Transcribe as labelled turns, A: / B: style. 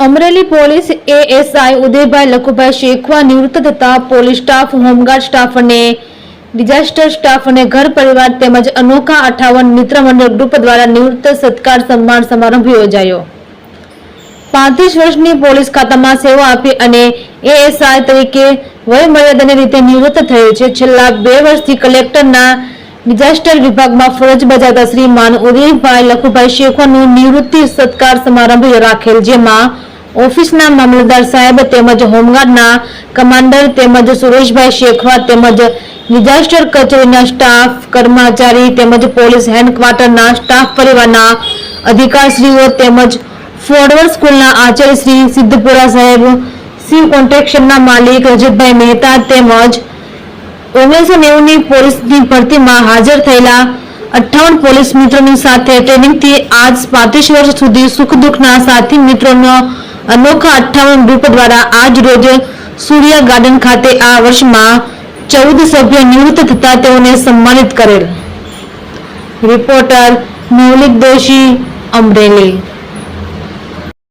A: Amreli police ASI Udaybhai Lakhubhai Shekhwa નિવૃત્ત થતા police staff, home guard staff અને ડિઝાસ્ટર સ્ટાફ અને ઘર પરિવાર તેમજ અનોખા 58 મિત્ર મંડળ ગ્રુપ દ્વારા નિવૃત્ત સત્કાર સન્માન સમારંભ યોજાયો। 35 વર્ષની પોલીસ ખાતામાં સેવા આપી અને એએસઆઈ તરીકે વયમર્યાદાની રીતે નિવૃત્ત થયેલ છે। છેલ્લા 2 વર્ષથી કલેક્ટરના ડિઝાસ્ટર વિભાગમાં ફરજ બજાવતા શ્રીમાન ઉદયભાઈ લખુભાઈ શેખવાનું નિવૃત્તિ સત્કાર સમારંભ રાખેલ, જેમાં ઓફિસના મામલતદાર સાહેબ તેમજ હોમગાર્ડના કમાન્ડર તેમજ સુરેશભાઈ શેખવા તેમજ ડિઝાસ્ટર કચેરીના સ્ટાફ, કર્મચારી તેમજ પોલીસ હેડક્વાર્ટરના સ્ટાફ પરિવારના અધિકારીશ્રીઓ તેમજ ફોરવર્ડ સ્કૂલના આચાર્ય શ્રી સિદ્ધપુરા સાહેબ, શિવ કોન્ટ્રાક્શનના માલિક રજતભાઈ મહેતા તેમજ 1990ની પોલીસની ભરતીમાં હાજર થયેલા 58 પોલીસ મિત્રોની સાથે ટ્રેનિંગથી આજ 35 વર્ષ સુધી સુખ દુઃખના સાથી મિત્રોનો અનોખા 58 ગ્રુપ દ્વારા આજ રોજ સૂર્યા ગાર્ડન ખાતે આ વર્ષમાં 14 સભ્યો નિવૃત્ત થતા તેઓને સન્માનિત કરેલ। રિપોર્ટર મૌલિક દોશી, અમરેલી।